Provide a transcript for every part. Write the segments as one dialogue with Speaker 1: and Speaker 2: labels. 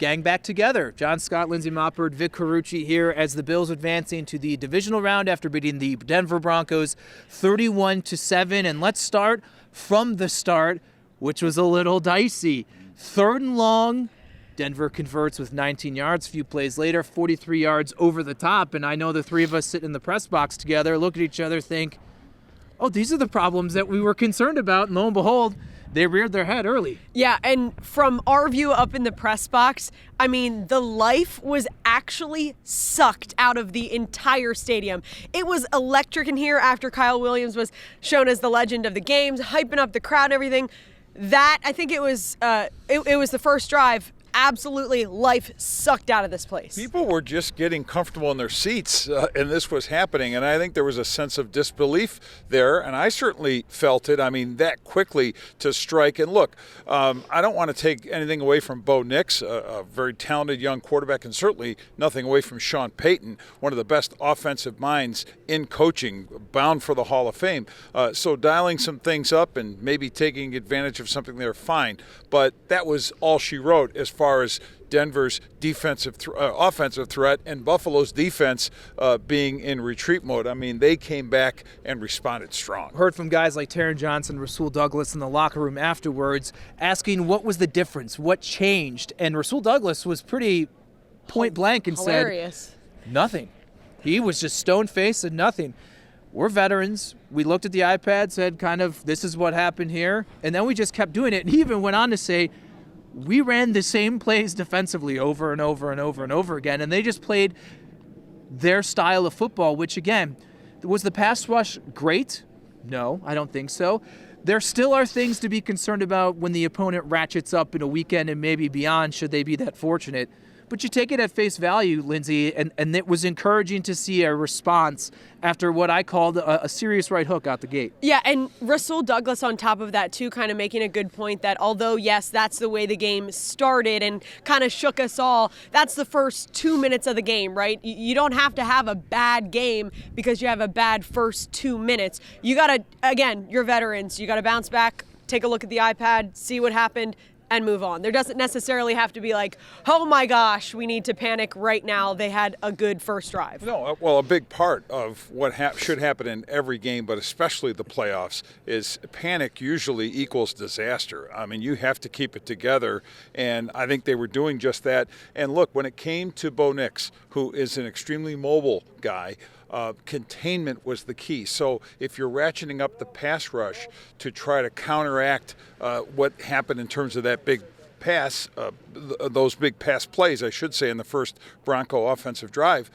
Speaker 1: gang back together. John Scott, Lindsey Moppert, Vic Carucci here as the Bills advancing to the divisional round after beating the Denver Broncos 31-7. And let's start from the start, which was a little dicey. 3rd and long. Denver converts with 19 yards. A few plays later, 43 yards over the top. And I know the three of us sit in the press box together, look at each other, think, oh, these are the problems that we were concerned about. And lo and behold, they reared their head early. Yeah, and from our view up in the press box, I mean, the life was actually sucked out of the entire stadium. It was electric in here after Kyle Williams was shown as the legend of the games, hyping up the crowd and everything. That, I think it was the first drive. Absolutely, life sucked out of this place.
Speaker 2: People were just getting comfortable in their seats, and this was happening. And I think there was a sense of disbelief there, and I certainly felt it. I mean, that quickly to strike. And look, I don't want to take anything away from Bo Nix, a very talented young quarterback, and certainly nothing away from Sean Payton, one of the best offensive minds in coaching, bound for the Hall of Fame. So dialing some things up and maybe taking advantage of something there, fine. But that was all she wrote as far as Denver's offensive threat and Buffalo's defense being in retreat mode. I mean, they came back and responded strong. Heard from guys like Taron Johnson, Rasul Douglas in the locker room afterwards asking what was the difference, what changed. And Rasul Douglas was pretty point blank and
Speaker 1: said, nothing. He was just stone-faced and nothing. We're veterans. We looked at the iPad, said kind of, this is what happened here. And then we just kept doing it. And he even went on to say, we ran the same plays defensively over and over and over and over again, and they just played their style of football, which, again, was the pass rush great? No, I don't think so. There still are things to be concerned about when the opponent ratchets up in a weekend and maybe beyond, should they be that fortunate. But you take it at face value, Lindsey, and it was encouraging to see a response after what I called a serious right hook out the gate.
Speaker 3: Yeah, and Rasul Douglas on top of that, too, kind of making a good point that although, yes, that's the way the game started and kind of shook us all, that's the first 2 minutes of the game, right? You don't have to have a bad game because you have a bad first 2 minutes. You got to, again, you're veterans. You got to bounce back, take a look at the iPad, see what happened, and move on. There doesn't necessarily have to be like, oh my gosh, we need to panic right now. They had a good first drive.
Speaker 2: No, well, a big part of what should happen in every game, but especially the playoffs, is panic usually equals disaster. I mean, you have to keep it together, and I think they were doing just that. And look, when it came to Bo Nix, who is an extremely mobile guy, containment was the key. So if you're ratcheting up the pass rush to try to counteract what happened in terms of that big pass, those big pass plays, I should say, in the first Bronco offensive drive,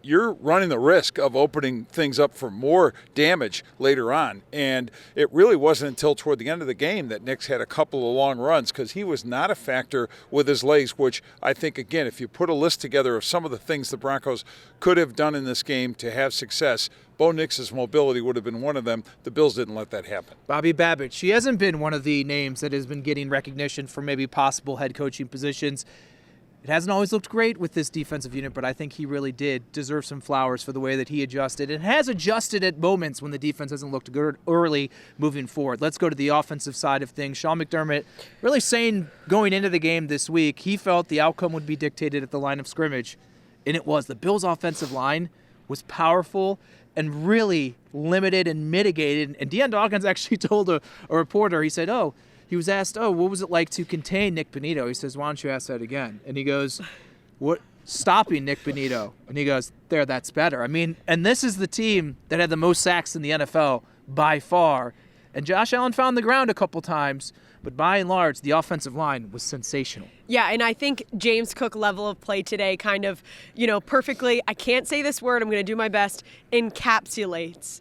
Speaker 2: you're running the risk of opening things up for more damage later on. And it really wasn't until toward the end of the game that Nix had a couple of long runs, because he was not a factor with his legs, which I think, again, if you put a list together of some of the things the Broncos could have done in this game to have success, Bo Nix's mobility would have been one of them. The Bills didn't let that happen.
Speaker 1: Bobby Babbitt, she hasn't been one of the names that has been getting recognition for maybe possible head coaching positions. It hasn't always looked great with this defensive unit, but I think he really did deserve some flowers for the way that he adjusted and has adjusted at moments when the defense hasn't looked good early moving forward. Let's go to the offensive side of things. Sean McDermott really saying going into the game this week, he felt the outcome would be dictated at the line of scrimmage, and it was. The Bills' offensive line was powerful and really limited and mitigated. And Deion Dawkins actually told a reporter, he said, he was asked, what was it like to contain Nick Bonito? He says, why don't you ask that again? And he goes, what? Stopping Nick Bonito. And he goes, that's better. I mean, and this is the team that had the most sacks in the NFL by far. And Josh Allen found the ground a couple times, but by and large, the offensive line was sensational.
Speaker 3: Yeah, and I think James Cook level of play today kind of, perfectly, I can't say this word, I'm going to do my best, encapsulates.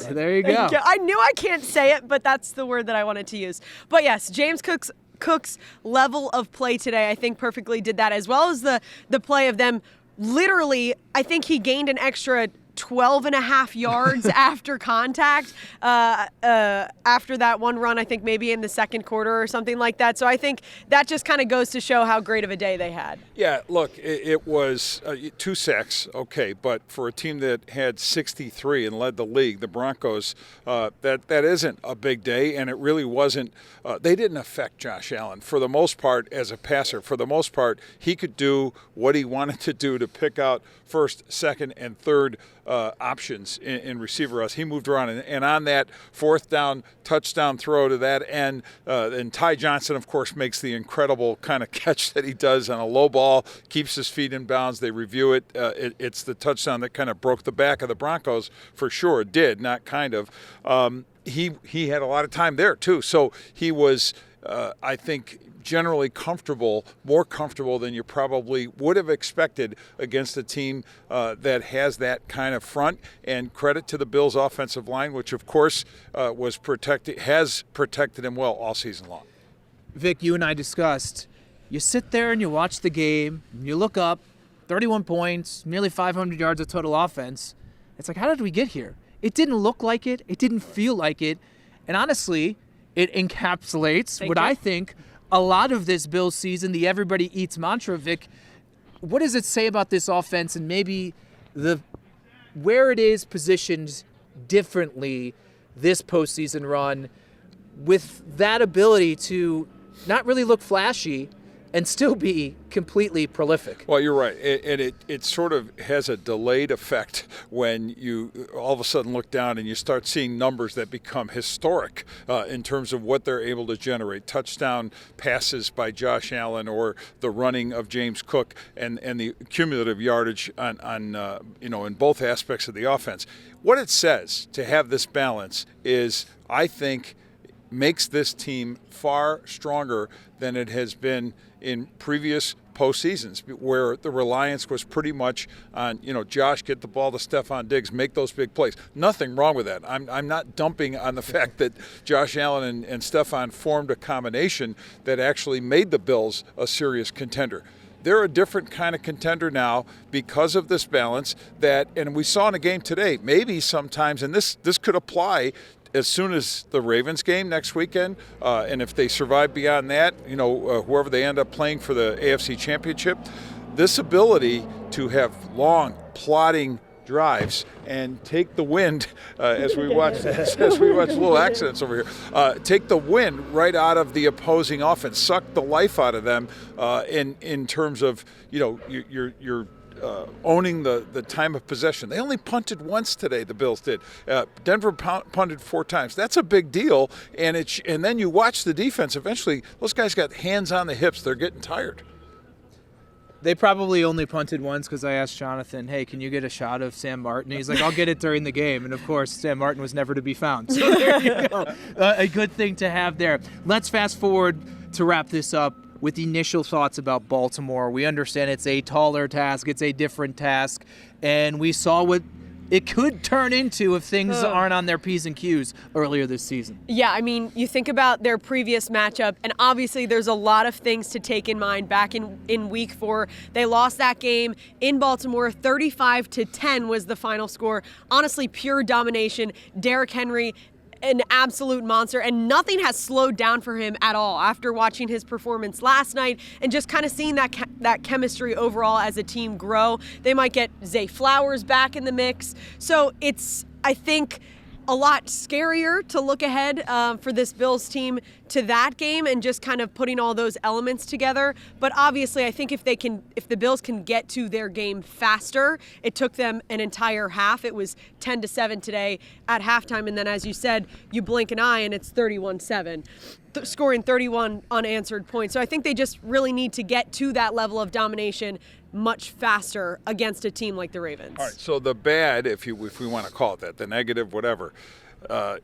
Speaker 1: There you go.
Speaker 3: I knew I can't say it, but that's the word that I wanted to use. But yes, James Cook's level of play today, I think perfectly did that, as well as the play of them literally, I think he gained an extra 12 and a half yards after contact after that one run, I think maybe in the second quarter or something like that. So I think that just kind of goes to show how great of a day they had.
Speaker 2: Yeah, look, it was 2 sacks, okay, but for a team that had 63 and led the league, the Broncos, that isn't a big day, and it really wasn't. They didn't affect Josh Allen for the most part as a passer. For the most part, he could do what he wanted to do to pick out first, second, and third options in receiver us. He moved around, and on that fourth down touchdown throw to that end, and Ty Johnson, of course, makes the incredible kind of catch that he does on a low ball, keeps his feet in bounds. They review it. It's the touchdown that kind of broke the back of the Broncos for sure. It did, not kind of. He had a lot of time there too, so he was, I think, generally comfortable, more comfortable than you probably would have expected against a team that has that kind of front. And credit to the Bills' offensive line, which of course has protected him well all season long.
Speaker 1: Vic, you and I discussed, you sit there and you watch the game, and you look up, 31 points, nearly 500 yards of total offense. It's like, how did we get here? It didn't look like it. It didn't feel like it. And honestly, it encapsulates I think a lot of this Bills season, the everybody eats mantra. Vic, what does it say about this offense and maybe where it is positioned differently this postseason run with that ability to not really look flashy and still be completely prolific?
Speaker 2: Well, you're right. It sort of has a delayed effect when you all of a sudden look down and you start seeing numbers that become historic in terms of what they're able to generate. Touchdown passes by Josh Allen or the running of James Cook and the cumulative yardage on in both aspects of the offense. What it says to have this balance is, I think, makes this team far stronger than it has been in previous postseasons, where the reliance was pretty much on, Josh, get the ball to Stephon Diggs, make those big plays. Nothing wrong with that. I'm not dumping on the fact that Josh Allen and Stephon formed a combination that actually made the Bills a serious contender. They're a different kind of contender now because of this balance and we saw in a game today, maybe sometimes, and this could apply as soon as the Ravens game next weekend, and if they survive beyond that, whoever they end up playing for the AFC Championship, this ability to have long, plodding drives and take the wind, as we watch little accidents over here, take the wind right out of the opposing offense, suck the life out of them in terms of, you're owning the time of possession. They only punted once today, the Bills did. Denver punted 4 times. That's a big deal. And then you watch the defense. Eventually, those guys got hands on the hips. They're getting tired.
Speaker 1: They probably only punted once because I asked Jonathan, hey, can you get a shot of Sam Martin? And he's like, I'll get it during the game. And, of course, Sam Martin was never to be found. So there you go. A good thing to have there. Let's fast forward to wrap this up with initial thoughts about Baltimore. We understand it's a taller task. It's a different task. And we saw what it could turn into if things aren't on their P's and Q's earlier this season.
Speaker 3: Yeah, I mean, you think about their previous matchup, and obviously there's a lot of things to take in mind. Back in week 4, they lost that game in Baltimore. 35-10 was the final score. Honestly, pure domination. Derrick Henry, an absolute monster, and nothing has slowed down for him at all after watching his performance last night and just kind of seeing that chemistry overall as a team grow. They might get Zay Flowers back in the mix. So it's, I think, a lot scarier to look ahead for this Bills team to that game and just kind of putting all those elements together. But obviously, I think if the Bills can get to their game faster, it took them an entire half. It was 10-7 today at halftime, and then as you said, you blink an eye and it's 31-7. Scoring 31 unanswered points. So I think they just really need to get to that level of domination much faster against a team like the Ravens.
Speaker 2: All right, so the bad, if we want to call it that, the negative, whatever,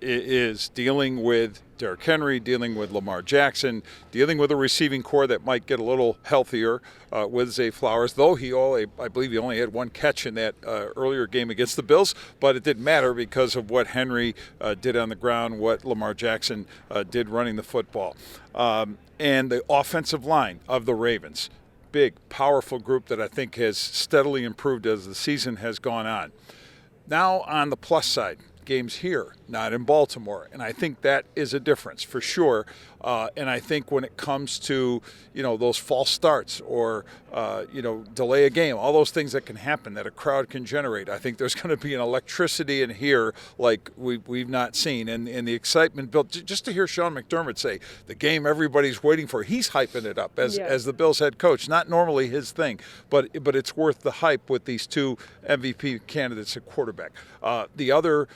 Speaker 2: is dealing with Derrick Henry, dealing with Lamar Jackson, dealing with a receiving core that might get a little healthier with Zay Flowers, though I believe he only had 1 catch in that earlier game against the Bills, but it didn't matter because of what Henry did on the ground, what Lamar Jackson did running the football. And the offensive line of the Ravens, big, powerful group that I think has steadily improved as the season has gone on. Now on the plus side, games here, not in Baltimore, and I think that is a difference for sure. And I think when it comes to those false starts or delay a game, all those things that can happen that a crowd can generate, I think there's going to be an electricity in here like we've not seen, and the excitement built. Just to hear Sean McDermott say the game everybody's waiting for, he's hyping it up as the Bills head coach. Not normally his thing, but it's worth the hype with these two MVP candidates at quarterback. The other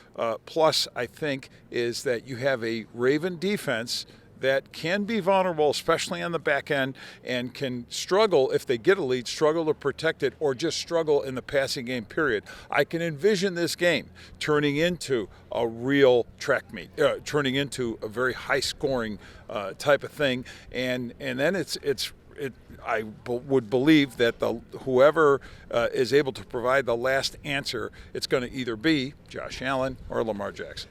Speaker 2: plus, I think, is that you have a Raven defense that can be vulnerable, especially on the back end, and can struggle if they get a lead, struggle to protect it, or just struggle in the passing game, period. I can envision this game turning into a real track meet, turning into a very high-scoring type of thing, and then I would believe that whoever is able to provide the last answer, it's going to either be Josh Allen or Lamar Jackson.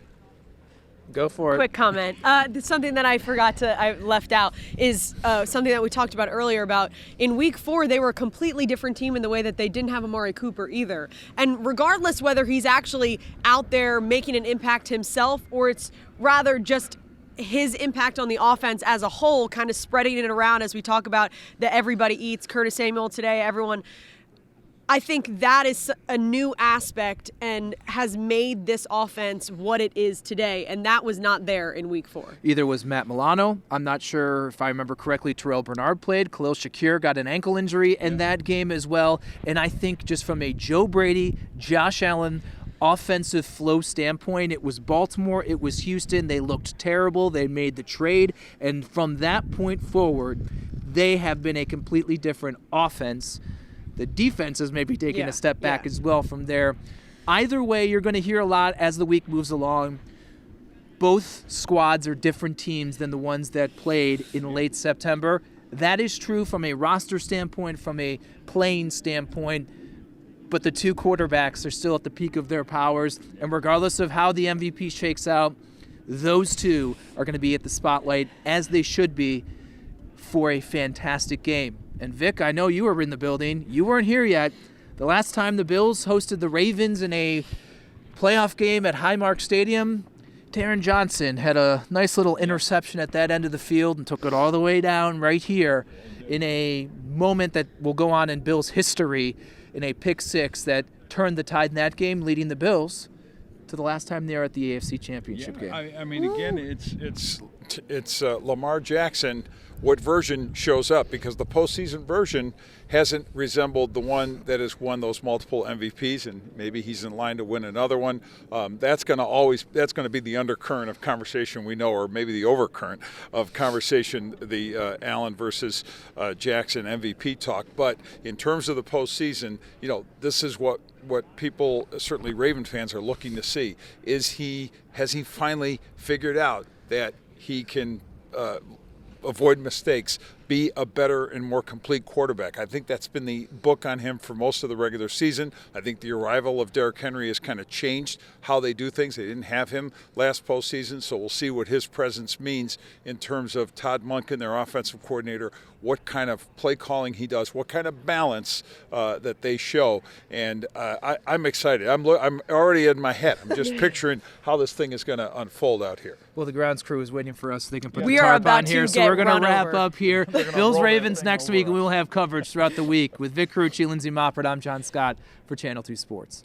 Speaker 1: Go for it.
Speaker 3: Quick comment. Something that I left out is something that we talked about earlier about in week 4, they were a completely different team in the way that they didn't have Amari Cooper either. And regardless whether he's actually out there making an impact himself or it's rather just his impact on the offense as a whole, kind of spreading it around as we talk about the everybody eats, Curtis Samuel today, everyone. I think that is a new aspect and has made this offense what it is today, and that was not there in week 4.
Speaker 1: Either was Matt Milano. I'm not sure if I remember correctly, Terrell Bernard played. Khalil Shakir got an ankle injury in that game as well. And I think just from a Joe Brady, Josh Allen offensive flow standpoint, it was Baltimore, it was Houston. They looked terrible. They made the trade. And from that point forward, they have been a completely different offense. The defense is maybe taking a step back as well from there. Either way, you're going to hear a lot as the week moves along. Both squads are different teams than the ones that played in late September. That is true from a roster standpoint, from a playing standpoint, but the two quarterbacks are still at the peak of their powers, and regardless of how the MVP shakes out, those two are going to be at the spotlight, as they should be, for a fantastic game. And Vic, I know you were in the building. You weren't here yet. The last time the Bills hosted the Ravens in a playoff game at Highmark Stadium, Taron Johnson had a nice little interception at that end of the field and took it all the way down right here in a moment that will go on in Bills history, in a pick six that turned the tide in that game, leading the Bills to the last time they were at the AFC Championship game.
Speaker 2: I mean, again, it's Lamar Jackson. What version shows up, because the postseason version hasn't resembled the one that has won those multiple MVPs, and maybe he's in line to win another one. That's going to be the undercurrent of conversation we know, or maybe the overcurrent of conversation, the Allen versus Jackson MVP talk. But in terms of the postseason, this is what people, certainly Raven fans, are looking to see. Has he finally figured out that he can avoid mistakes, be a better and more complete quarterback? I think that's been the book on him for most of the regular season. I think the arrival of Derrick Henry has kind of changed how they do things. They didn't have him last postseason, so we'll see what his presence means in terms of Todd Monken, their offensive coordinator, what kind of play calling he does, what kind of balance that they show. And I'm excited. I'm already in my head. I'm just picturing how this thing is going to unfold out here.
Speaker 1: Well, the grounds crew is waiting for us so they can put
Speaker 3: We
Speaker 1: the
Speaker 3: are
Speaker 1: tarp
Speaker 3: about
Speaker 1: on
Speaker 3: to
Speaker 1: here.
Speaker 3: get
Speaker 1: So we're going to
Speaker 3: run
Speaker 1: wrap
Speaker 3: over.
Speaker 1: up here. Bills Ravens next week, and we will have coverage throughout the week with Vic Carucci, Lindsey Moppert. I'm John Scott for Channel 2 Sports.